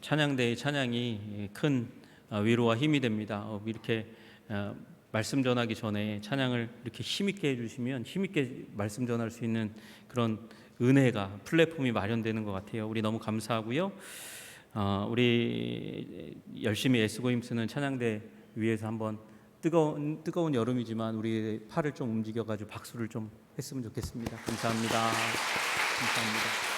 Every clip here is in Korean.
찬양대의 찬양이 큰 위로와 힘이 됩니다. 이렇게 말씀 전하기 전에 찬양을 이렇게 힘있게 해주시면 힘있게 말씀 전할 수 있는 그런 은혜가 플랫폼이 마련되는 것 같아요. 우리 너무 감사하고요. 우리 열심히 애쓰고 힘쓰는 찬양대 위에서 한번 뜨거운 여름이지만 우리 팔을 좀 움직여가지고 박수를 좀 했으면 좋겠습니다. 감사합니다. 감사합니다.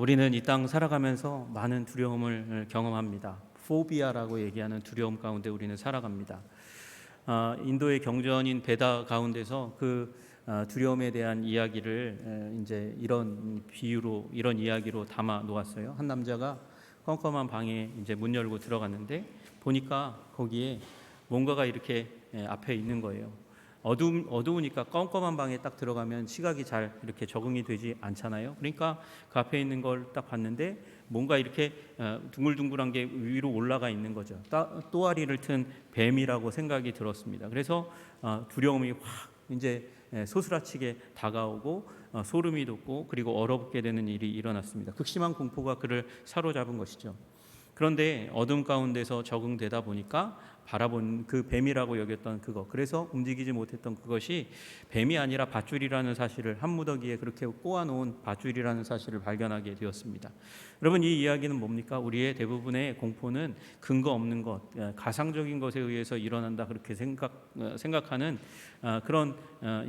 우리는 이 땅 살아가면서 많은 두려움을 경험합니다. 포비아라고 얘기하는 두려움 가운데 우리는 살아갑니다. 인도의 경전인 베다 가운데서 그 두려움에 대한 이야기를 이제 이런 비유로 이런 이야기로 담아 놓았어요. 한 남자가 껌껌한 방에 이제 문 열고 들어갔는데 보니까 거기에 뭔가가 이렇게 앞에 있는 거예요. 어두우니까 껌껌한 방에 딱 들어가면 시각이 잘 이렇게 적응이 되지 않잖아요. 그러니까 그 앞에 있는 걸 딱 봤는데 뭔가 이렇게 둥글둥글한 게 위로 올라가 있는 거죠. 또아리를 튼 뱀이라고 생각이 들었습니다. 그래서 두려움이 확 이제 소스라치게 다가오고 소름이 돋고 그리고 얼어붙게 되는 일이 일어났습니다. 극심한 공포가 그를 사로잡은 것이죠. 그런데 어둠 가운데서 적응되다 보니까 바라본 그 뱀이라고 여겼던 그거, 그래서 움직이지 못했던 그것이 뱀이 아니라 밧줄이라는 사실을, 한 무더기에 그렇게 꼬아놓은 밧줄이라는 사실을 발견하게 되었습니다. 여러분, 이 이야기는 뭡니까? 우리의 대부분의 공포는 근거 없는 것, 가상적인 것에 의해서 일어난다, 그렇게 생각하는 그런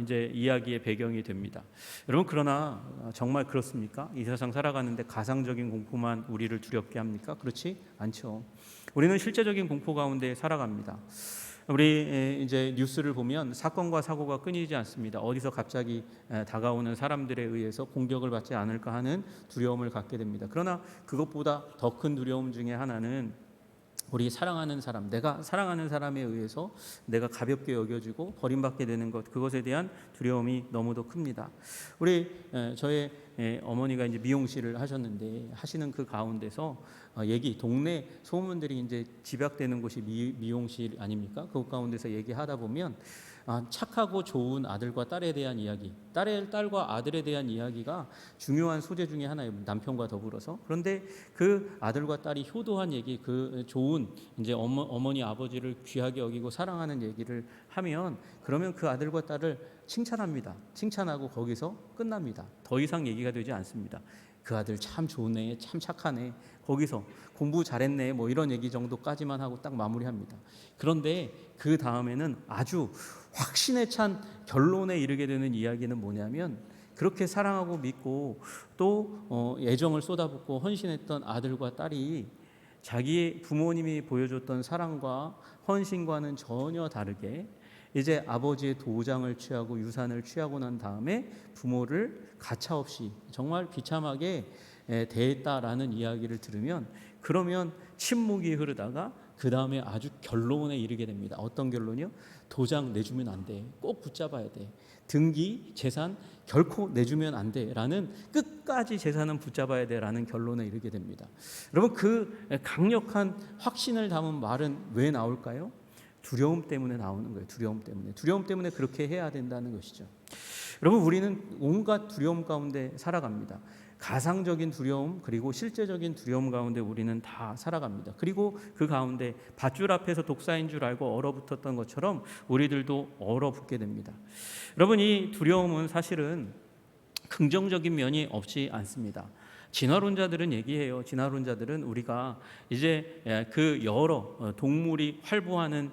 이제 이야기의 배경이 됩니다. 여러분, 그러나 정말 그렇습니까? 이 세상 살아가는데 가상적인 공포만 우리를 두렵게 합니까? 그렇지 않죠. 우리는 실제적인 공포 가운데 살아갑니다. 우리 이제 뉴스를 보면 사건과 사고가 끊이지 않습니다. 어디서 갑자기 다가오는 사람들에 의해서 공격을 받지 않을까 하는 두려움을 갖게 됩니다. 그러나 그것보다 더 큰 두려움 중에 하나는 우리 사랑하는 사람, 내가 사랑하는 사람에 의해서 내가 가볍게 여겨지고 버림받게 되는 것, 그것에 대한 두려움이 너무도 큽니다. 우리 저의 어머니가 이제 미용실을 하셨는데 하시는 그 가운데서 동네 소문들이 이제 집약되는 곳이 미용실 아닙니까? 그 가운데서 얘기하다 보면 착하고 좋은 아들과 딸에 대한 이야기, 딸과 아들에 대한 이야기가 중요한 소재 중에 하나예요. 남편과 더불어서. 그런데 그 아들과 딸이 효도한 얘기, 그 좋은 이제 어머니 아버지를 귀하게 여기고 사랑하는 얘기를 하면, 그러면 그 아들과 딸을 칭찬합니다. 칭찬하고 거기서 끝납니다. 더 이상 얘기가 되지 않습니다. 그 아들 참 좋네, 참 착하네, 거기서 공부 잘했네, 뭐 이런 얘기 정도까지만 하고 딱 마무리합니다. 그런데 그 다음에는 아주 확신에 찬 결론에 이르게 되는 이야기는 뭐냐면, 그렇게 사랑하고 믿고 또 애정을 쏟아붓고 헌신했던 아들과 딸이 자기의 부모님이 보여줬던 사랑과 헌신과는 전혀 다르게 이제 아버지의 도장을 취하고 유산을 취하고 난 다음에 부모를 가차없이 정말 비참하게 대했다라는 이야기를 들으면, 그러면 침묵이 흐르다가 그 다음에 아주 결론에 이르게 됩니다. 어떤 결론이요? 도장 내주면 안 돼, 꼭 붙잡아야 돼, 등기, 재산 결코 내주면 안 돼 라는, 끝까지 재산은 붙잡아야 돼 라는 결론에 이르게 됩니다. 여러분, 그 강력한 확신을 담은 말은 왜 나올까요? 두려움 때문에 나오는 거예요. 두려움 때문에 그렇게 해야 된다는 것이죠. 여러분, 우리는 온갖 두려움 가운데 살아갑니다. 가상적인 두려움, 그리고 실제적인 두려움 가운데 우리는 다 살아갑니다. 그리고 그 가운데 밧줄 앞에서 독사인 줄 알고 얼어붙었던 것처럼 우리들도 얼어붙게 됩니다. 여러분, 이 두려움은 사실은 긍정적인 면이 없지 않습니다. 진화론자들은 얘기해요. 진화론자들은 우리가 이제 그 여러 동물이 활보하는,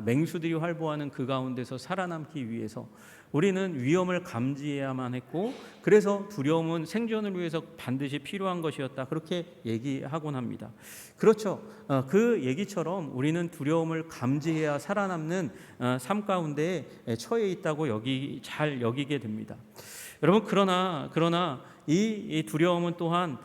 맹수들이 활보하는 그 가운데서 살아남기 위해서 우리는 위험을 감지해야만 했고, 그래서 두려움은 생존을 위해서 반드시 필요한 것이었다, 그렇게 얘기하곤 합니다. 그렇죠. 그 얘기처럼 우리는 두려움을 감지해야 살아남는 삶 가운데 처해 있다고 잘 여기게 됩니다. 여러분, 그러나 이 두려움은 또한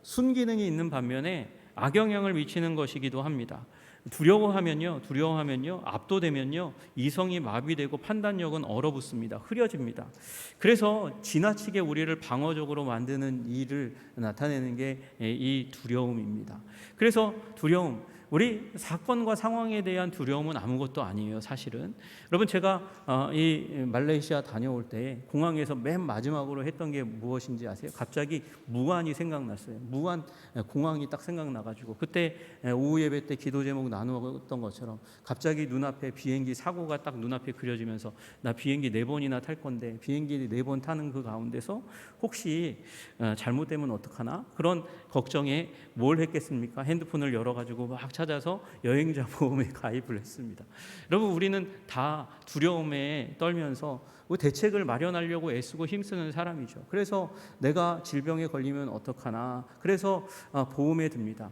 순기능이 있는 반면에 악영향을 미치는 것이기도 합니다. 두려워하면요, 압도되면요, 이성이 마비되고 판단력은 얼어붙습니다. 흐려집니다. 그래서 지나치게 우리를 방어적으로 만드는 일을 나타내는 게 이 두려움입니다. 그래서 두려움, 우리 사건과 상황에 대한 두려움은 아무것도 아니에요, 사실은. 여러분, 제가 이 말레이시아 다녀올 때 공항에서 맨 마지막으로 했던 게 무엇인지 아세요? 갑자기 무안이 생각났어요. 무안 공항이 딱 생각나가지고 그때 오후 예배 때 기도 제목 나누었던 것처럼 갑자기 눈앞에 비행기 사고가 딱 눈앞에 그려지면서 나 비행기 4번이나 탈 건데 비행기 4번 타는 그 가운데서 혹시 잘못되면 어떡하나? 그런 걱정에 뭘 했겠습니까? 핸드폰을 열어가지고 막 찾아서 여행자 보험에 가입을 했습니다. 여러분, 우리는 다 두려움에 떨면서 대책을 마련하려고 애쓰고 힘쓰는 사람이죠. 그래서 내가 질병에 걸리면 어떡하나? 그래서 보험에 듭니다.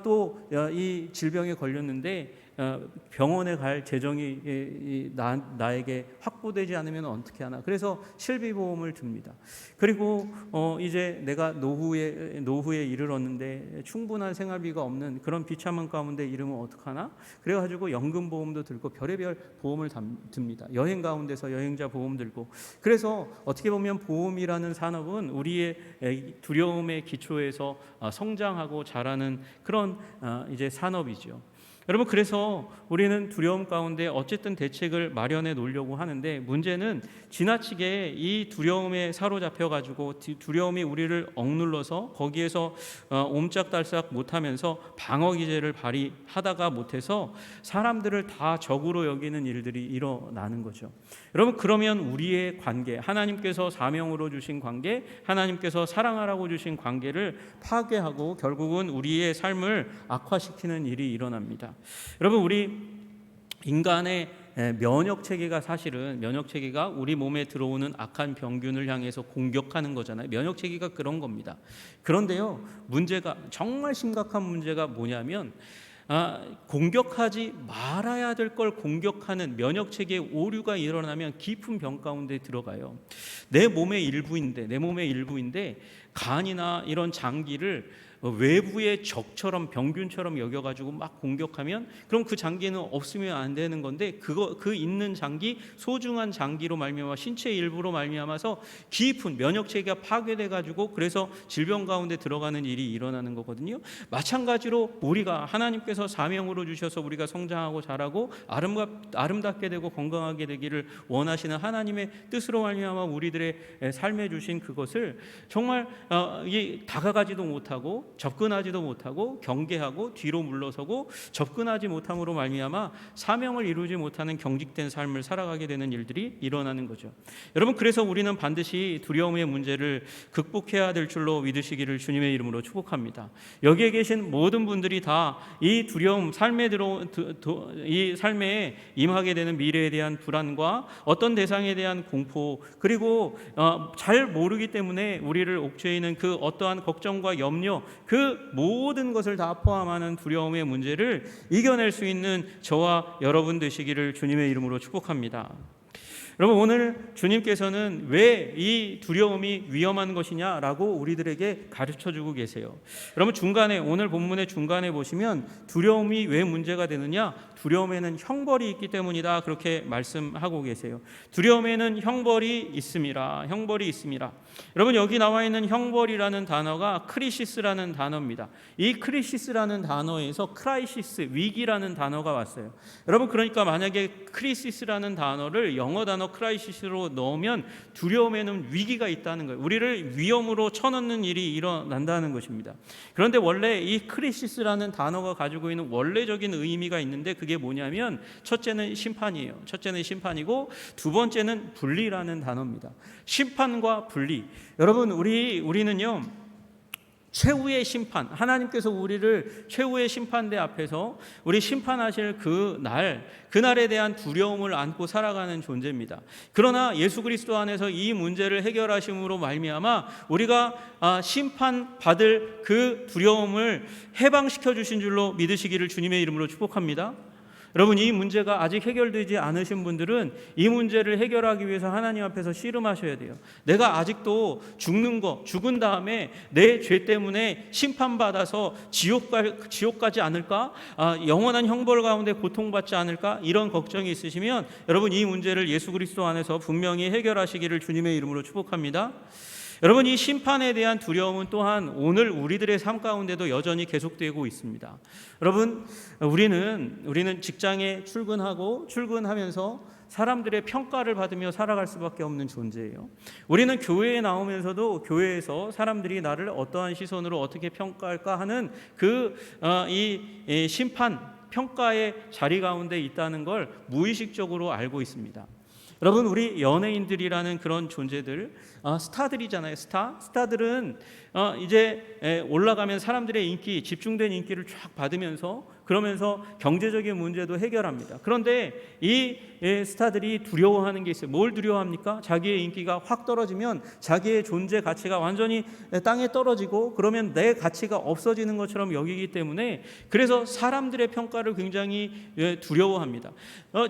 또 이 질병에 걸렸는데 병원에 갈 재정이 나에게 확보되지 않으면 어떻게 하나? 그래서 실비보험을 듭니다. 그리고 이제 내가 노후에 이르렀는데 충분한 생활비가 없는 그런 비참한 가운데 이르면 어떡하나? 그래가지고 연금보험도 들고 별의별 보험을 듭니다. 여행 가운데서 여행자 보험 들고. 그래서 어떻게 보면 보험이라는 산업은 우리의 두려움의 기초에서 성장하고 자라는 그런 이제 산업이죠. 여러분, 그래서 우리는 두려움 가운데 어쨌든 대책을 마련해 놓으려고 하는데 문제는 지나치게 이 두려움에 사로잡혀 가지고 두려움이 우리를 억눌러서 거기에서 옴짝달싹 못하면서 방어 기제를 발휘하다가 못해서 사람들을 다 적으로 여기는 일들이 일어나는 거죠. 여러분, 그러면 우리의 관계, 하나님께서 사명으로 주신 관계, 하나님께서 사랑하라고 주신 관계를 파괴하고 결국은 우리의 삶을 악화시키는 일이 일어납니다. 여러분, 우리 인간의 면역 체계가 사실은 면역 체계가 우리 몸에 들어오는 악한 병균을 향해서 공격하는 거잖아요. 면역 체계가 그런 겁니다. 그런데요, 문제가 정말 심각한 문제가 뭐냐면 공격하지 말아야 될 걸 공격하는 면역 체계의 오류가 일어나면 깊은 병 가운데 들어가요. 내 몸의 일부인데 간이나 이런 장기를 외부의 적처럼 병균처럼 여겨가지고 막 공격하면 그럼 그 장기는 없으면 안 되는 건데 그 있는 장기, 소중한 장기로 말미암아 신체 일부로 말미암아서 깊은 면역 체계가 파괴돼가지고 그래서 질병 가운데 들어가는 일이 일어나는 거거든요. 마찬가지로 우리가 하나님께서 사명으로 주셔서 우리가 성장하고 자라고 아름답게 되고 건강하게 되기를 원하시는 하나님의 뜻으로 말미암아 우리들의 삶에 주신 그것을 정말 다가가지도 못하고 접근하지도 못하고 경계하고 뒤로 물러서고 접근하지 못함으로 말미암아 사명을 이루지 못하는 경직된 삶을 살아가게 되는 일들이 일어나는 거죠. 여러분, 그래서 우리는 반드시 두려움의 문제를 극복해야 될 줄로 믿으시기를 주님의 이름으로 축복합니다. 여기에 계신 모든 분들이 다 이 두려움, 이 삶에 임하게 되는 미래에 대한 불안과 어떤 대상에 대한 공포, 그리고 잘 모르기 때문에 우리를 옥죄이는 그 어떠한 걱정과 염려, 그 모든 것을 다 포함하는 두려움의 문제를 이겨낼 수 있는 저와 여러분 되시기를 주님의 이름으로 축복합니다. 여러분, 오늘 주님께서는 왜 이 두려움이 위험한 것이냐라고 우리들에게 가르쳐주고 계세요. 여러분, 오늘 본문의 중간에 보시면 두려움이 왜 문제가 되느냐? 두려움에는 형벌이 있기 때문이다, 그렇게 말씀하고 계세요. 두려움에는 형벌이 있습니다. 여러분, 여기 나와 있는 형벌이라는 단어가 크리시스라는 단어입니다. 이 크리시스라는 단어에서 크라이시스, 위기라는 단어가 왔어요. 여러분, 그러니까 만약에 크리시스라는 단어를 영어 단어 크라이시스로 넣으면 두려움에는 위기가 있다는 거예요. 우리를 위험으로 쳐넣는 일이 일어난다는 것입니다. 그런데 원래 이 크리시스라는 단어가 가지고 있는 원래적인 의미가 있는데 그게 뭐냐면 첫째는 심판이에요. 첫째는 심판이고 두 번째는 분리라는 단어입니다. 심판과 분리. 여러분, 우리는요, 최후의 심판, 하나님께서 우리를 최후의 심판대 앞에서 우리 심판하실 그날에 대한 두려움을 안고 살아가는 존재입니다. 그러나 예수 그리스도 안에서 이 문제를 해결하심으로 말미암아 우리가 심판받을 그 두려움을 해방시켜 주신 줄로 믿으시기를 주님의 이름으로 축복합니다. 여러분, 이 문제가 아직 해결되지 않으신 분들은 이 문제를 해결하기 위해서 하나님 앞에서 씨름하셔야 돼요. 내가 아직도 죽은 다음에 내 죄 때문에 심판받아서 지옥 가지 않을까? 영원한 형벌 가운데 고통받지 않을까? 이런 걱정이 있으시면 여러분, 이 문제를 예수 그리스도 안에서 분명히 해결하시기를 주님의 이름으로 축복합니다. 여러분, 이 심판에 대한 두려움은 또한 오늘 우리들의 삶 가운데도 여전히 계속되고 있습니다. 여러분, 우리는 직장에 출근하면서 사람들의 평가를 받으며 살아갈 수밖에 없는 존재예요. 우리는 교회에 나오면서도 교회에서 사람들이 나를 어떠한 시선으로 어떻게 평가할까 하는 이 심판, 평가의 자리 가운데 있다는 걸 무의식적으로 알고 있습니다. 여러분, 우리 연예인들이라는 그런 존재들, 스타들이잖아요. 스타들은 이제 올라가면 사람들의 인기, 집중된 인기를 쫙 받으면서 그러면서 경제적인 문제도 해결합니다. 그런데 이 스타들이 두려워하는 게 있어요. 뭘 두려워합니까? 자기의 인기가 확 떨어지면 자기의 존재 가치가 완전히 땅에 떨어지고 그러면 내 가치가 없어지는 것처럼 여기기 때문에 그래서 사람들의 평가를 굉장히 두려워합니다.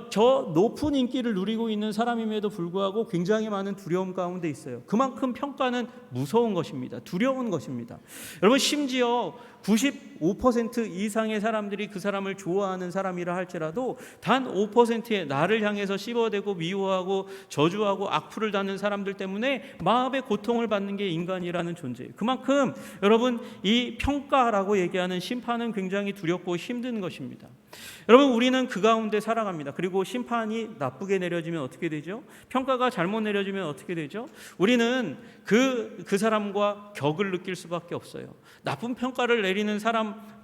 저 높은 인기를 누리고 있는 사람임에도 불구하고 굉장히 많은 두려움 가운데 있어요. 그만큼 평가는 무서운 것입니다. 두려운 것입니다. 여러분, 심지어 95% 이상의 사람들이 그 사람을 좋아하는 사람이라 할지라도 단 5%의 나를 향해서 씹어대고 미워하고 저주하고 악플을 다는 사람들 때문에 마음의 고통을 받는 게 인간이라는 존재예요. 그만큼 여러분, 이 평가라고 얘기하는 심판은 굉장히 두렵고 힘든 것입니다. 여러분, 우리는 그 가운데 살아갑니다. 그리고 심판이 나쁘게 내려지면 어떻게 되죠? 평가가 잘못 내려지면 어떻게 되죠? 우리는 그 사람과 격을 느낄 수밖에 없어요. 나쁜 평가를 내리는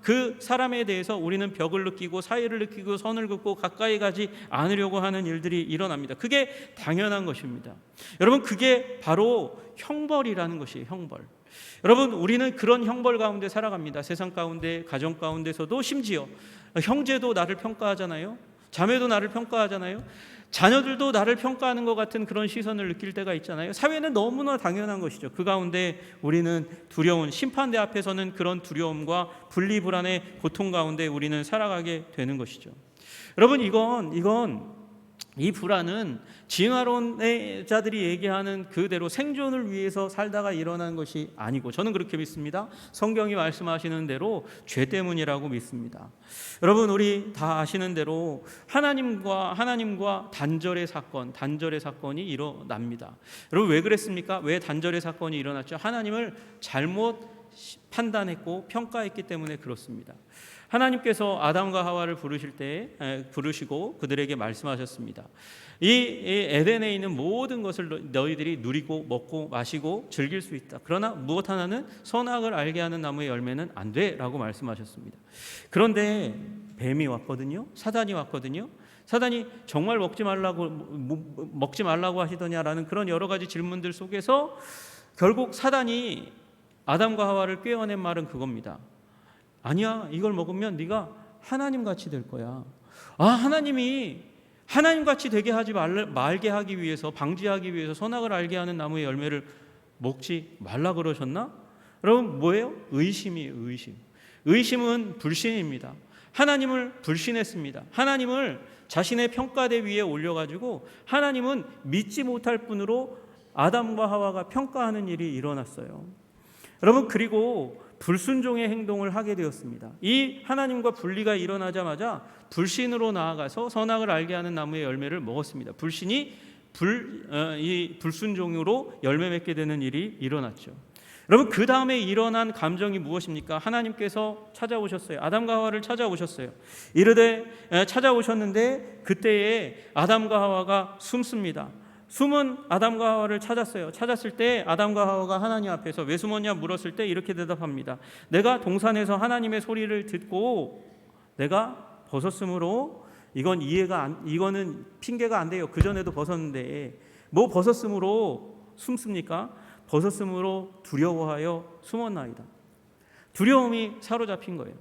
그 사람에 대해서 우리는 벽을 느끼고 사의를 느끼고 선을 긋고 가까이 가지 않으려고 하는 일들이 일어납니다. 그게 당연한 것입니다. 여러분, 그게 바로 형벌이라는 것이에요. 형벌. 여러분, 우리는 그런 형벌 가운데 살아갑니다. 세상 가운데, 가정 가운데서도 심지어 형제도 나를 평가하잖아요. 자매도 나를 평가하잖아요. 자녀들도 나를 평가하는 것 같은 그런 시선을 느낄 때가 있잖아요. 사회는 너무나 당연한 것이죠. 그 가운데 우리는 두려운 심판대 앞에서는 그런 두려움과 분리불안의 고통 가운데 우리는 살아가게 되는 것이죠. 여러분, 이 불안은 진화론자들이 얘기하는 그대로 생존을 위해서 살다가 일어난 것이 아니고, 저는 그렇게 믿습니다. 성경이 말씀하시는 대로 죄 때문이라고 믿습니다. 여러분, 우리 다 아시는 대로 하나님과 단절의 사건이 일어납니다. 여러분, 왜 그랬습니까? 왜 단절의 사건이 일어났죠? 하나님을 잘못 판단했고 평가했기 때문에 그렇습니다. 하나님께서 아담과 하와를 부르시고 그들에게 말씀하셨습니다. 이 에덴에 있는 모든 것을 너희들이 누리고 먹고 마시고 즐길 수 있다. 그러나 무엇 하나는 선악을 알게 하는 나무의 열매는 안 돼 라고 말씀하셨습니다. 그런데 뱀이 왔거든요. 사단이 왔거든요. 사단이 정말 먹지 말라고 하시더냐라는 그런 여러 가지 질문들 속에서 결국 사단이 아담과 하와를 꾀어낸 말은 그겁니다. 아니야, 이걸 먹으면 네가 하나님같이 될 거야. 하나님이 하나님같이 되게 하지 말게 하기 위해서, 방지하기 위해서 선악을 알게 하는 나무의 열매를 먹지 말라 그러셨나? 여러분, 뭐예요? 의심이에요. 의심은 불신입니다. 하나님을 불신했습니다. 하나님을 자신의 평가대 위에 올려가지고 하나님은 믿지 못할 뿐으로 아담과 하와가 평가하는 일이 일어났어요. 여러분, 그리고 불순종의 행동을 하게 되었습니다. 이 하나님과 분리가 일어나자마자 불신으로 나아가서 선악을 알게 하는 나무의 열매를 먹었습니다. 이 불순종으로 열매 맺게 되는 일이 일어났죠. 여러분, 그 다음에 일어난 감정이 무엇입니까? 하나님께서 찾아오셨어요. 아담과 하와를 찾아오셨어요. 이르되 찾아오셨는데 그때에 아담과 하와가 숨습니다. 숨은 아담과 하와를 찾았어요. 찾았을 때 아담과 하와가 하나님 앞에서 왜 숨었냐 물었을 때 이렇게 대답합니다. 내가 동산에서 하나님의 소리를 듣고 내가 벗었으므로 이거는 핑계가 안 돼요. 그 전에도 벗었는데 뭐 벗었으므로 숨습니까? 벗었으므로 두려워하여 숨었나이다. 두려움이 사로잡힌 거예요.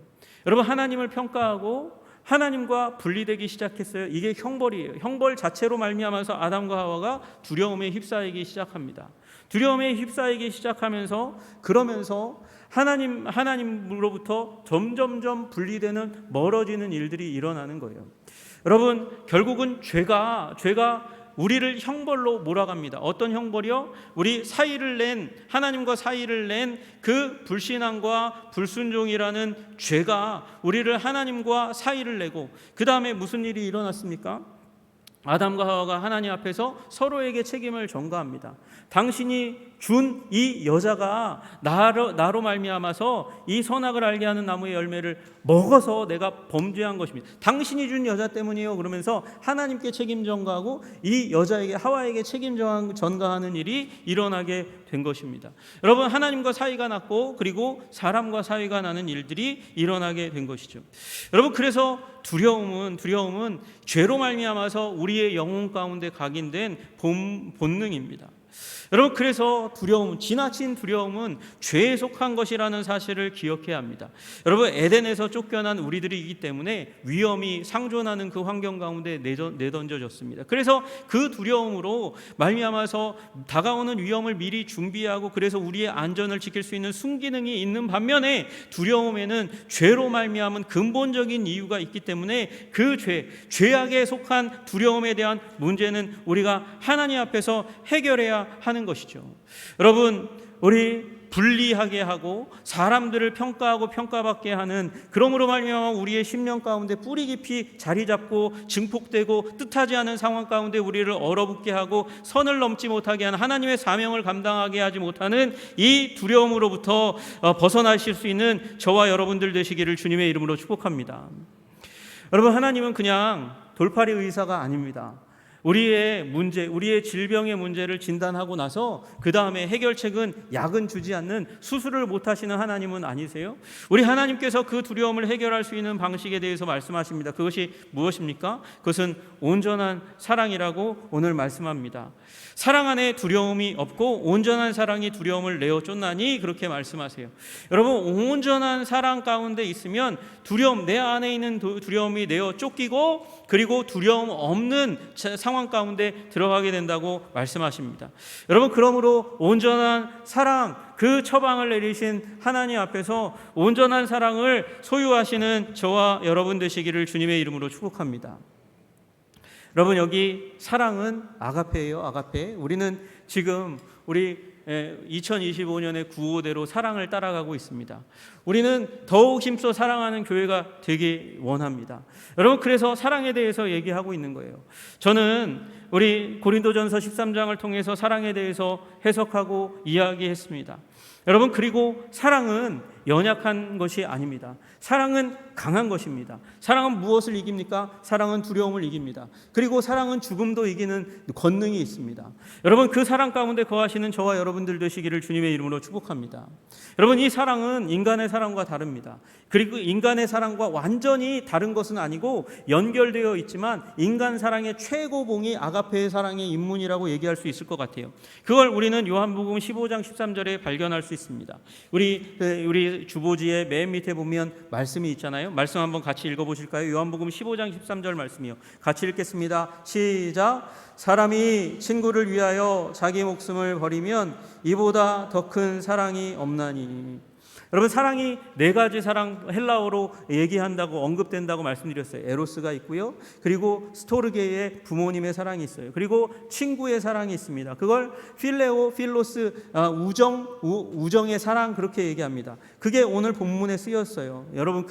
여러분, 하나님을 평가하고 하나님과 분리되기 시작했어요. 이게 형벌이에요. 형벌 자체로 말미암아서 아담과 하와가 두려움에 휩싸이기 시작합니다. 두려움에 휩싸이기 시작하면서 그러면서 하나님으로부터 점점점 분리되는 멀어지는 일들이 일어나는 거예요. 여러분, 결국은 죄가 우리를 형벌로 몰아갑니다. 어떤 형벌이요? 하나님과 사이를 낸 그 불신앙과 불순종이라는 죄가 우리를 하나님과 사이를 내고, 그 다음에 무슨 일이 일어났습니까? 아담과 하와가 하나님 앞에서 서로에게 책임을 전가합니다. 당신이 준 이 여자가 나로 말미암아서 이 선악을 알게 하는 나무의 열매를 먹어서 내가 범죄한 것입니다. 당신이 준 여자 때문이에요. 그러면서 하나님께 책임 전가하고 이 여자에게, 하와에게 책임 전가하는 일이 일어나게 된 것입니다. 여러분, 하나님과 사이가 났고 그리고 사람과 사이가 나는 일들이 일어나게 된 것이죠. 여러분, 그래서 두려움은 죄로 말미암아서 우리의 영혼 가운데 각인된 본능입니다. 여러분, 그래서 지나친 두려움은 죄에 속한 것이라는 사실을 기억해야 합니다. 여러분, 에덴에서 쫓겨난 우리들이기 때문에 위험이 상존하는 그 환경 가운데 내던져졌습니다. 그래서 그 두려움으로 말미암아서 다가오는 위험을 미리 준비하고 그래서 우리의 안전을 지킬 수 있는 순기능이 있는 반면에 두려움에는 죄로 말미암은 근본적인 이유가 있기 때문에 그 죄악에 속한 두려움에 대한 문제는 우리가 하나님 앞에서 해결해야 하는 것이죠. 여러분, 우리 불리하게 하고 사람들을 평가하고 평가받게 하는, 그러므로 말미암아 우리의 심령 가운데 뿌리 깊이 자리 잡고 증폭되고 뜻하지 않은 상황 가운데 우리를 얼어붙게 하고 선을 넘지 못하게 하는, 하나님의 사명을 감당하게 하지 못하는 이 두려움으로부터 벗어나실 수 있는 저와 여러분들 되시기를 주님의 이름으로 축복합니다. 여러분, 하나님은 그냥 돌팔이 의사가 아닙니다. 우리의 문제, 우리의 질병의 문제를 진단하고 나서 그 다음에 해결책은 약은 주지 않는, 수술을 못하시는 하나님은 아니세요? 우리 하나님께서 그 두려움을 해결할 수 있는 방식에 대해서 말씀하십니다. 그것이 무엇입니까? 그것은 온전한 사랑이라고 오늘 말씀합니다. 사랑 안에 두려움이 없고 온전한 사랑이 두려움을 내어 쫓나니, 그렇게 말씀하세요. 여러분, 온전한 사랑 가운데 있으면 두려움, 내 안에 있는 두려움이 내어 쫓기고 그리고 두려움 없는 상황 가운데 들어가게 된다고 말씀하십니다. 여러분, 그러므로 온전한 사랑, 그 처방을 내리신 하나님 앞에서 온전한 사랑을 소유하시는 저와 여러분 되시기를 주님의 이름으로 축복합니다. 여러분, 여기 사랑은 아가페예요. 아가페. 우리는 지금 우리 2025년의 구호대로 사랑을 따라가고 있습니다. 우리는 더욱 힘써 사랑하는 교회가 되기 원합니다. 여러분, 그래서 사랑에 대해서 얘기하고 있는 거예요. 저는 우리 고린도전서 13장을 통해서 사랑에 대해서 해석하고 이야기했습니다. 여러분, 그리고 사랑은 연약한 것이 아닙니다. 사랑은 강한 것입니다. 사랑은 무엇을 이깁니까? 사랑은 두려움을 이깁니다. 그리고 사랑은 죽음도 이기는 권능이 있습니다. 여러분, 그 사랑 가운데 거하시는 저와 여러분들 되시기를 주님의 이름으로 축복합니다. 여러분, 이 사랑은 인간의 사랑과 다릅니다. 그리고 인간의 사랑과 완전히 다른 것은 아니고 연결되어 있지만 인간 사랑의 최고봉이 아가페의 사랑의 입문이라고 얘기할 수 있을 것 같아요. 그걸 우리는 요한복음 15장 13절에 발견할 수 있습니다. 우리 주보지의 맨 밑에 보면 말씀이 있잖아요. 말씀 한번 같이 읽어보실까요? 요한복음 15장 13절 말씀이요. 같이 읽겠습니다. 시작. 사람이 친구를 위하여 자기 목숨을 버리면 이보다 더 큰 사랑이 없나니. 여러분, 사랑이 네 가지 사랑, 헬라어로 얘기한다고 언급된다고 말씀드렸어요. 에로스가 있고요. 그리고 스토르게의 부모님의 사랑이 있어요. 그리고 친구의 사랑이 있습니다. 그걸 필레오, 필로스, 우정의 사랑, 그렇게 얘기합니다. 그게 오늘 본문에 쓰였어요. 여러분,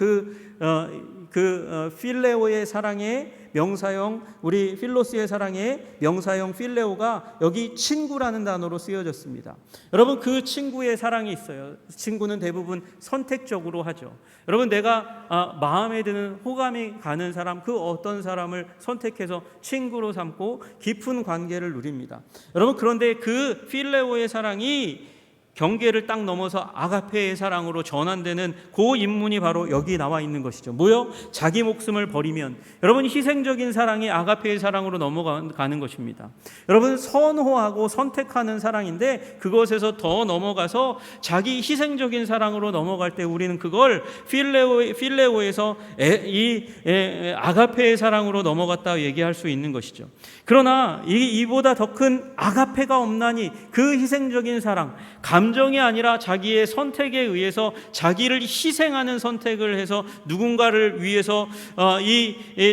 필레오의 사랑의 명사형, 우리 필로스의 사랑의 명사형 필레오가 여기 친구라는 단어로 쓰여졌습니다. 여러분, 그 친구의 사랑이 있어요. 친구는 대부분 선택적으로 하죠. 여러분, 내가 마음에 드는, 호감이 가는 사람, 그 어떤 사람을 선택해서 친구로 삼고 깊은 관계를 누립니다. 여러분, 그런데 그 필레오의 사랑이 경계를 딱 넘어서 아가페의 사랑으로 전환되는 그 인문이 바로 여기 나와 있는 것이죠. 뭐요? 자기 목숨을 버리면. 여러분, 희생적인 사랑이 아가페의 사랑으로 넘어가는 것입니다. 여러분, 선호하고 선택하는 사랑인데 그것에서 더 넘어가서 자기 희생적인 사랑으로 넘어갈 때 우리는 그걸 필레오에서 이 아가페의 사랑으로 넘어갔다 얘기할 수 있는 것이죠. 그러나 이보다 더 큰 아가페가 없나니, 그 희생적인 사랑, 감정이 아니라 자기의 선택에 의해서 자기를 희생하는 선택을 해서 누군가를 위해서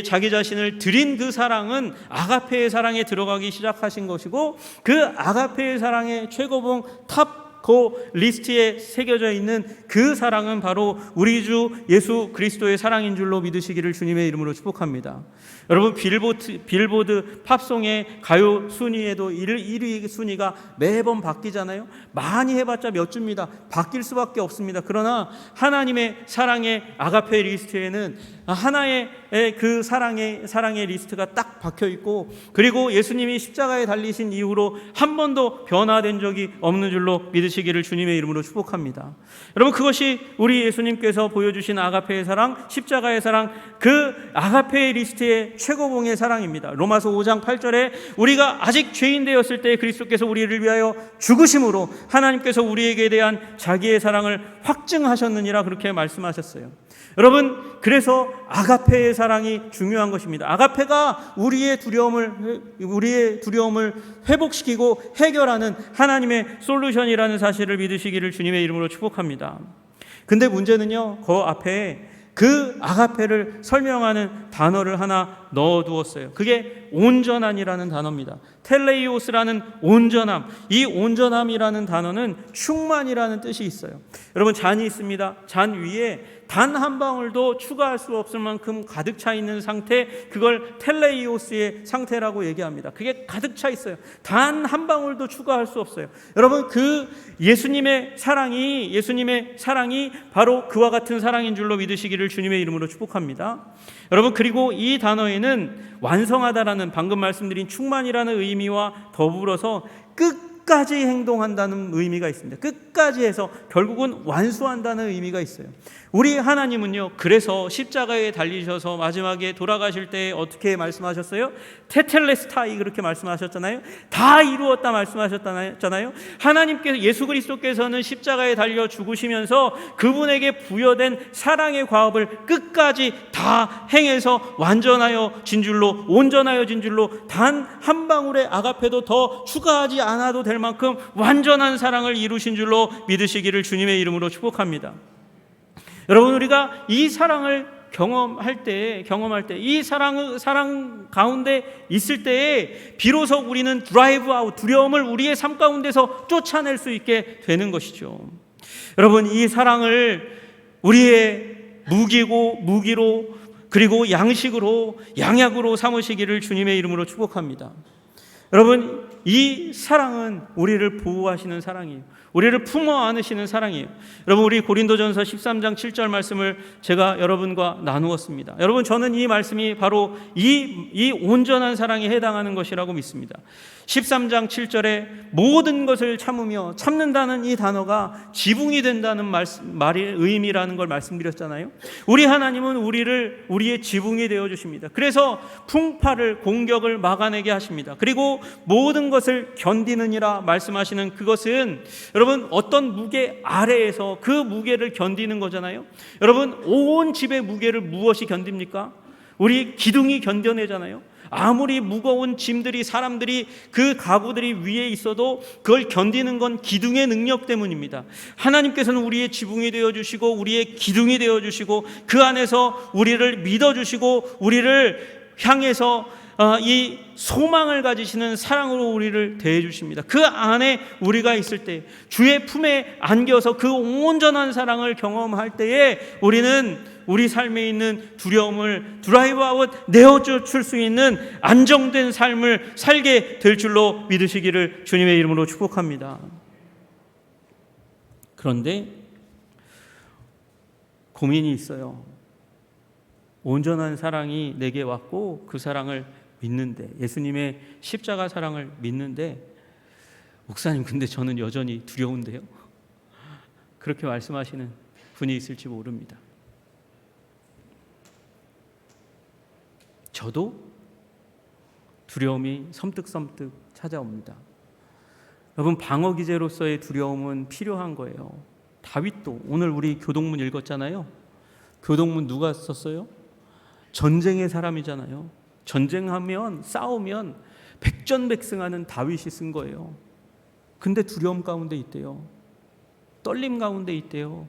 자기 자신을 드린 그 사랑은 아가페의 사랑에 들어가기 시작하신 것이고, 그 아가페의 사랑의 최고봉 탑 그 리스트에 새겨져 있는 그 사랑은 바로 우리 주 예수 그리스도의 사랑인 줄로 믿으시기를 주님의 이름으로 축복합니다. 여러분, 빌보드 팝송의 가요 순위에도 1위 순위가 매번 바뀌잖아요. 많이 해봤자 몇 주입니다. 바뀔 수밖에 없습니다. 그러나 하나님의 사랑의 아가페 리스트에는 하나의 그 사랑의 리스트가 딱 박혀 있고, 그리고 예수님이 십자가에 달리신 이후로 한 번도 변화된 적이 없는 줄로 믿으시기를 주님의 이름으로 축복합니다. 여러분, 그것이 우리 예수님께서 보여주신 아가페의 사랑, 십자가의 사랑, 그 아가페의 리스트의 최고봉의 사랑입니다. 로마서 5장 8절에 우리가 아직 죄인 되었을 때 그리스도께서 우리를 위하여 죽으심으로 하나님께서 우리에게 대한 자기의 사랑을 확증하셨느니라, 그렇게 말씀하셨어요. 여러분, 그래서 아가페의 사랑이 중요한 것입니다. 아가페가 우리의 두려움을 회복시키고 해결하는 하나님의 솔루션이라는 사실을 믿으시기를 주님의 이름으로 축복합니다. 근데 문제는요, 그 앞에 그 아가페를 설명하는 단어를 하나 넣어두었어요. 그게 온전함이라는 단어입니다. 텔레이오스라는 온전함. 이 온전함이라는 단어는 충만이라는 뜻이 있어요. 여러분, 잔이 있습니다. 잔 위에 단 한 방울도 추가할 수 없을 만큼 가득 차 있는 상태, 그걸 텔레이오스의 상태라고 얘기합니다. 그게 가득 차 있어요. 단 한 방울도 추가할 수 없어요. 여러분, 그 예수님의 사랑이 바로 그와 같은 사랑인 줄로 믿으시기를 주님의 이름으로 축복합니다. 여러분, 그리고 이 단어에는 완성하다라는, 방금 말씀드린 충만이라는 의미와 더불어서 끝까지 행동한다는 의미가 있습니다. 끝까지 해서 결국은 완수한다는 의미가 있어요. 우리 하나님은요, 그래서 십자가에 달리셔서 마지막에 돌아가실 때 어떻게 말씀하셨어요? 테텔레스타이, 그렇게 말씀하셨잖아요. 다 이루었다 말씀하셨잖아요. 하나님께서, 예수 그리스도께서는 십자가에 달려 죽으시면서 그분에게 부여된 사랑의 과업을 끝까지 다 행해서 온전하여 진 줄로 단 한 방울의 아가페도 더 추가하지 않아도 될 만큼 완전한 사랑을 이루신 줄로 믿으시기를 주님의 이름으로 축복합니다. 여러분, 우리가 이 사랑을 경험할 때, 이 사랑 가운데 있을 때에 비로소 우리는 드라이브 아웃, 두려움을 우리의 삶 가운데서 쫓아낼 수 있게 되는 것이죠. 여러분, 이 사랑을 우리의 무기로 그리고 양약으로 삼으시기를 주님의 이름으로 축복합니다. 여러분, 이 사랑은 우리를 보호하시는 사랑이에요. 우리를 품어 안으시는 사랑이에요. 여러분, 우리 고린도전서 13장 7절 말씀을 제가 여러분과 나누었습니다. 여러분, 저는 이 말씀이 바로 이 온전한 사랑에 해당하는 것이라고 믿습니다. 13장 7절에 모든 것을 참으며, 참는다는 이 단어가 지붕이 된다는 말의 의미라는 걸 말씀드렸잖아요. 우리 하나님은 우리의 지붕이 되어주십니다. 그래서 풍파를, 공격을 막아내게 하십니다. 그리고 모든 것을 견디느니라 말씀하시는 그것은, 여러분, 어떤 무게 아래에서 그 무게를 견디는 거잖아요. 여러분, 온 집의 무게를 무엇이 견딥니까? 우리 기둥이 견뎌내잖아요. 아무리 무거운 짐들이, 사람들이, 그 가구들이 위에 있어도 그걸 견디는 건 기둥의 능력 때문입니다. 하나님께서는 우리의 지붕이 되어주시고 우리의 기둥이 되어주시고 그 안에서 우리를 믿어주시고 우리를 향해서 이 소망을 가지시는 사랑으로 우리를 대해주십니다. 그 안에 우리가 있을 때, 주의 품에 안겨서 그 온전한 사랑을 경험할 때에 우리는 우리 삶에 있는 두려움을 드라이브 아웃, 내어줄 수 있는 안정된 삶을 살게 될 줄로 믿으시기를 주님의 이름으로 축복합니다. 그런데 고민이 있어요. 온전한 사랑이 내게 왔고 그 사랑을 믿는데, 예수님의 십자가 사랑을 믿는데, 목사님, 근데 저는 여전히 두려운데요? 그렇게 말씀하시는 분이 있을지 모릅니다. 저도 두려움이 섬뜩섬뜩 찾아옵니다. 여러분, 방어 기제로서의 두려움은 필요한 거예요. 다윗도, 오늘 우리 교동문 읽었잖아요. 교동문 누가 썼어요? 전쟁의 사람이잖아요. 전쟁하면, 싸우면 백전백승하는 다윗이 쓴 거예요. 근데 두려움 가운데 있대요. 떨림 가운데 있대요.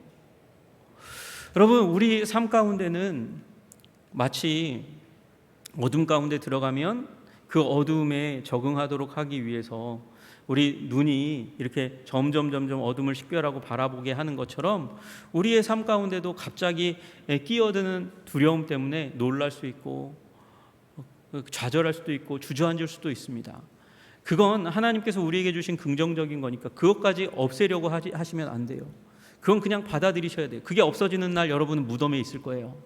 여러분, 우리 삶 가운데는 마치 어둠 가운데 들어가면 그 어둠에 적응하도록 하기 위해서 우리 눈이 이렇게 점점 어둠을 식별하고 바라보게 하는 것처럼 우리의 삶 가운데도 갑자기 끼어드는 두려움 때문에 놀랄 수 있고 좌절할 수도 있고 주저앉을 수도 있습니다. 그건 하나님께서 우리에게 주신 긍정적인 거니까 그것까지 없애려고 하시면 안 돼요. 그건 그냥 받아들이셔야 돼요. 그게 없어지는 날 여러분은 무덤에 있을 거예요.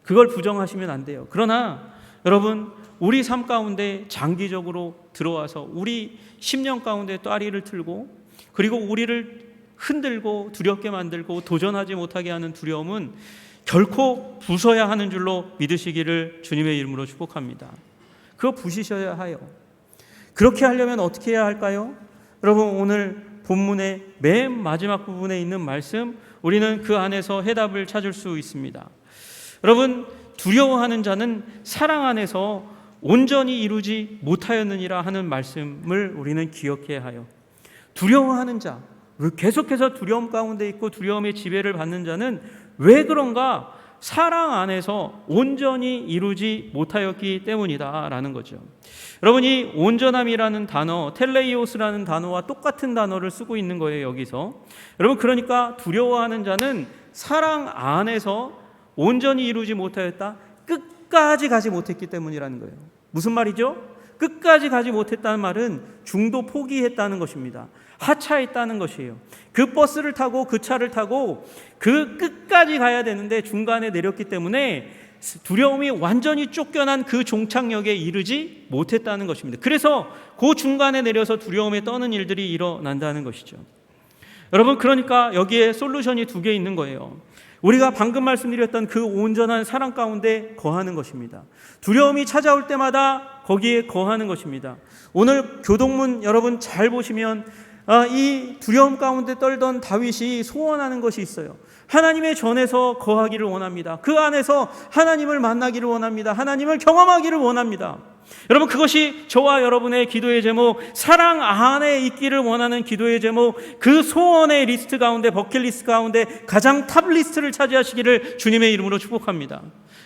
그걸 부정하시면 안 돼요. 그러나 여러분, 우리 삶 가운데 장기적으로 들어와서 우리 10년 가운데 또아리를 틀고 그리고 우리를 흔들고 두렵게 만들고 도전하지 못하게 하는 두려움은 결코 부숴야 하는 줄로 믿으시기를 주님의 이름으로 축복합니다. 그거 부시셔야 해요. 그렇게 하려면 어떻게 해야 할까요? 여러분, 오늘 본문의 맨 마지막 부분에 있는 말씀, 우리는 그 안에서 해답을 찾을 수 있습니다. 여러분, 두려워하는 자는 사랑 안에서 온전히 이루지 못하였느니라 하는 말씀을 우리는 기억해야 해요. 두려워하는 자, 계속해서 두려움 가운데 있고 두려움의 지배를 받는 자는 왜 그런가? 사랑 안에서 온전히 이루지 못하였기 때문이다라는 거죠. 여러분이 온전함이라는 단어, 텔레이오스라는 단어와 똑같은 단어를 쓰고 있는 거예요, 여기서. 여러분, 그러니까 두려워하는 자는 사랑 안에서 온전히 이루지 못하였다, 끝까지 가지 못했기 때문이라는 거예요. 무슨 말이죠? 끝까지 가지 못했다는 말은 중도 포기했다는 것입니다. 하차했다는 것이에요. 그 버스를 타고 그 차를 타고 그 끝까지 가야 되는데 중간에 내렸기 때문에 두려움이 완전히 쫓겨난 그 종착역에 이르지 못했다는 것입니다. 그래서 그 중간에 내려서 두려움에 떠는 일들이 일어난다는 것이죠. 여러분, 그러니까 여기에 솔루션이 두 개 있는 거예요. 우리가 방금 말씀드렸던 그 온전한 사랑 가운데 거하는 것입니다. 두려움이 찾아올 때마다 거기에 거하는 것입니다. 오늘 교동문 여러분 잘 보시면 이 두려움 가운데 떨던 다윗이 소원하는 것이 있어요. 하나님의 전에서 거하기를 원합니다. 그 안에서 하나님을 만나기를 원합니다. 하나님을 경험하기를 원합니다. 여러분, 그것이 저와 여러분의 기도의 제목, 사랑 안에 있기를 원하는 기도의 제목, 그 소원의 리스트 가운데, 버킷리스트 가운데 가장 탑 리스트를 차지하시기를 주님의 이름으로 축복합니다.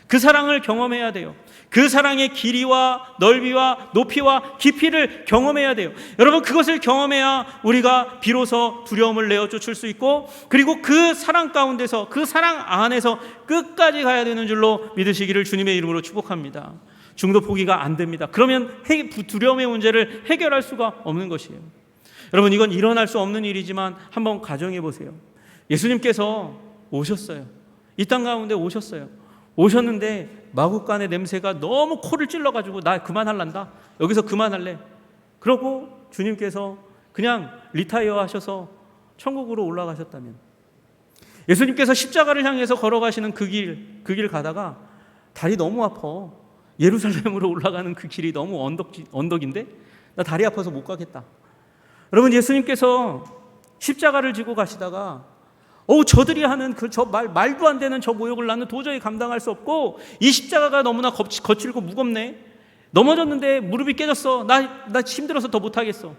그 사랑을 경험해야 돼요. 그 사랑의 길이와 넓이와 높이와 깊이를 경험해야 돼요. 여러분, 그것을 경험해야 우리가 비로소 두려움을 내어 쫓을 수 있고, 그리고 그 사랑 가운데서, 그 사랑 안에서 끝까지 가야 되는 줄로 믿으시기를 주님의 이름으로 축복합니다. 중도 포기가 안 됩니다. 그러면 두려움의 문제를 해결할 수가 없는 것이에요. 여러분, 이건 일어날 수 없는 일이지만 한번 가정해 보세요. 예수님께서 오셨어요. 이 땅 가운데 오셨어요. 오셨는데 마구간의 냄새가 너무 코를 찔러가지고 나 그만할란다, 여기서 그만할래, 그러고 주님께서 그냥 리타이어 하셔서 천국으로 올라가셨다면, 예수님께서 십자가를 향해서 걸어가시는 그 길 가다가 다리 너무 아파, 예루살렘으로 올라가는 그 길이 너무 언덕인데 나 다리 아파서 못 가겠다. 여러분, 예수님께서 십자가를 지고 가시다가 저들이 하는 말도 안 되는 저 모욕을 나는 도저히 감당할 수 없고, 이 십자가가 너무나 거칠고 무겁네, 넘어졌는데 무릎이 깨졌어, 나 힘들어서 더 못하겠어,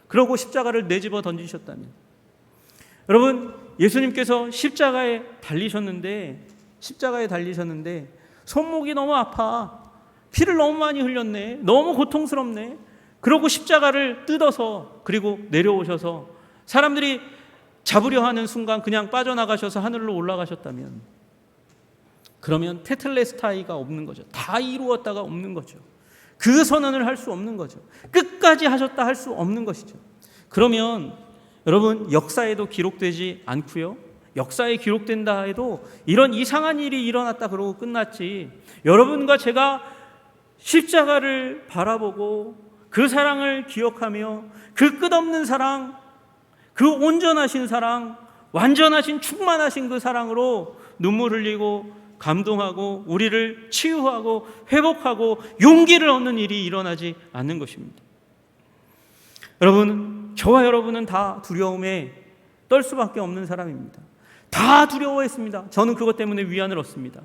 그러고 십자가를 내집어 던지셨다면, 여러분, 예수님께서 십자가에 달리셨는데 손목이 너무 아파, 피를 너무 많이 흘렸네, 너무 고통스럽네, 그러고 십자가를 뜯어서 그리고 내려오셔서 사람들이 잡으려 하는 순간 그냥 빠져나가셔서 하늘로 올라가셨다면, 그러면 테텔레스타이가 없는 거죠. 다 이루었다가 없는 거죠. 그 선언을 할 수 없는 거죠. 끝까지 하셨다 할 수 없는 것이죠. 그러면 여러분, 역사에도 기록되지 않고요, 역사에 기록된다 해도 이런 이상한 일이 일어났다 그러고 끝났지, 여러분과 제가 십자가를 바라보고 그 사랑을 기억하며 그 끝없는 사랑, 그 온전하신 사랑, 완전하신 충만하신 그 사랑으로 눈물 흘리고 감동하고 우리를 치유하고 회복하고 용기를 얻는 일이 일어나지 않는 것입니다. 여러분, 저와 여러분은 다 두려움에 떨 수밖에 없는 사람입니다. 다 두려워했습니다. 저는 그것 때문에 위안을 얻습니다.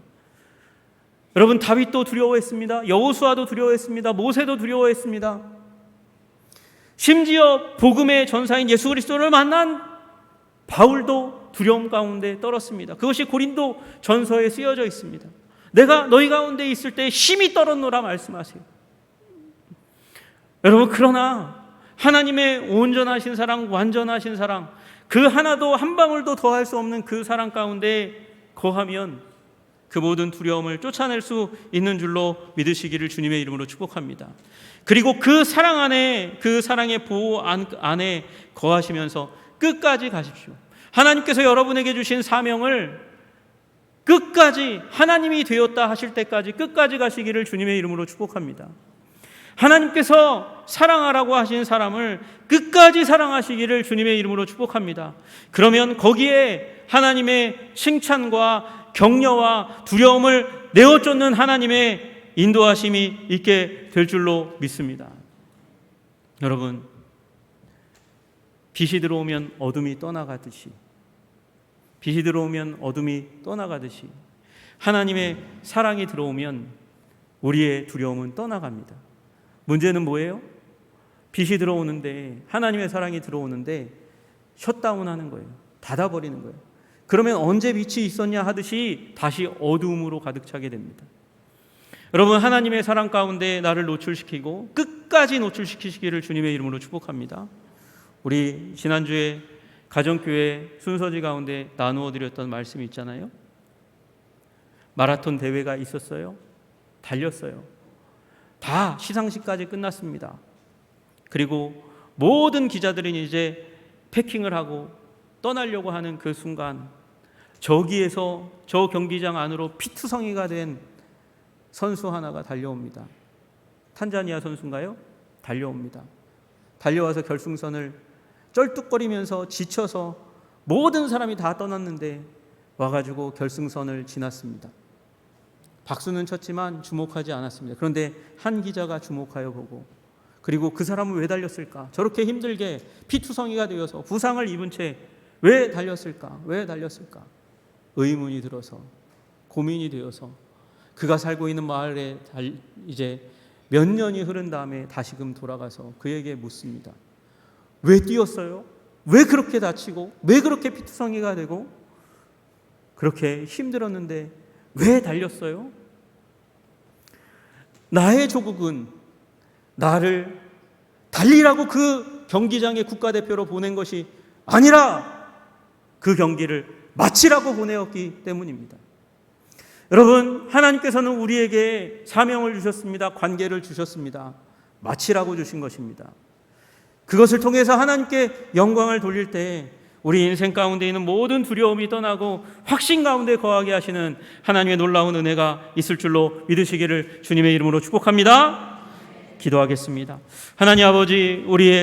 여러분, 다윗도 두려워했습니다. 여호수아도 두려워했습니다. 모세도 두려워했습니다. 심지어 복음의 전사인 예수 그리스도를 만난 바울도 두려움 가운데 떨었습니다. 그것이 고린도 전서에 쓰여져 있습니다. 내가 너희 가운데 있을 때 심히 떨었노라 말씀하세요. 여러분, 그러나 하나님의 온전하신 사랑, 완전하신 사랑, 그 하나도 한 방울도 더할 수 없는 그 사랑 가운데 거하면 그 모든 두려움을 쫓아낼 수 있는 줄로 믿으시기를 주님의 이름으로 축복합니다. 그리고 그 사랑 안에, 그 사랑의 보호 안에 거하시면서 끝까지 가십시오. 하나님께서 여러분에게 주신 사명을 끝까지, 하나님이 되었다 하실 때까지 끝까지 가시기를 주님의 이름으로 축복합니다. 하나님께서 사랑하라고 하신 사람을 끝까지 사랑하시기를 주님의 이름으로 축복합니다. 그러면 거기에 하나님의 칭찬과 격려와 두려움을 내어쫓는 하나님의 인도하심이 있게 될 줄로 믿습니다. 여러분, 빛이 들어오면 어둠이 떠나가듯이, 빛이 들어오면 어둠이 떠나가듯이 하나님의 사랑이 들어오면 우리의 두려움은 떠나갑니다. 문제는 뭐예요? 빛이 들어오는데, 하나님의 사랑이 들어오는데 셧다운하는 거예요. 닫아버리는 거예요. 그러면 언제 빛이 있었냐 하듯이 다시 어두움으로 가득 차게 됩니다. 여러분, 하나님의 사랑 가운데 나를 노출시키고 끝까지 노출시키시기를 주님의 이름으로 축복합니다. 우리 지난주에 가정교회 순서지 가운데 나누어 드렸던 말씀이 있잖아요. 마라톤 대회가 있었어요. 달렸어요. 다 시상식까지 끝났습니다. 그리고 모든 기자들이 이제 패킹을 하고 떠나려고 하는 그 순간, 저기에서 저 경기장 안으로 피투성이가 된 선수 하나가 달려옵니다. 탄자니아 선수인가요? 달려옵니다. 달려와서 결승선을 쩔뚝거리면서 지쳐서 모든 사람이 다 떠났는데 와가지고 결승선을 지났습니다. 박수는 쳤지만 주목하지 않았습니다. 그런데 한 기자가 주목하여 보고, 그리고 그 사람은 왜 달렸을까? 저렇게 힘들게 피투성이가 되어서 부상을 입은 채 왜 달렸을까? 왜 달렸을까? 의문이 들어서, 고민이 되어서 그가 살고 있는 마을에 이제 몇 년이 흐른 다음에 다시금 돌아가서 그에게 묻습니다. 왜 뛰었어요? 왜 그렇게 다치고, 왜 그렇게 피투성이가 되고, 그렇게 힘들었는데 왜 달렸어요? 나의 조국은 나를 달리라고 그 경기장에 국가대표로 보낸 것이 아니라 그 경기를 마치라고 보내었기 때문입니다. 여러분, 하나님께서는 우리에게 사명을 주셨습니다. 관계를 주셨습니다. 마치라고 주신 것입니다. 그것을 통해서 하나님께 영광을 돌릴 때 우리 인생 가운데 있는 모든 두려움이 떠나고 확신 가운데 거하게 하시는 하나님의 놀라운 은혜가 있을 줄로 믿으시기를 주님의 이름으로 축복합니다. 기도하겠습니다. 하나님 아버지, 우리의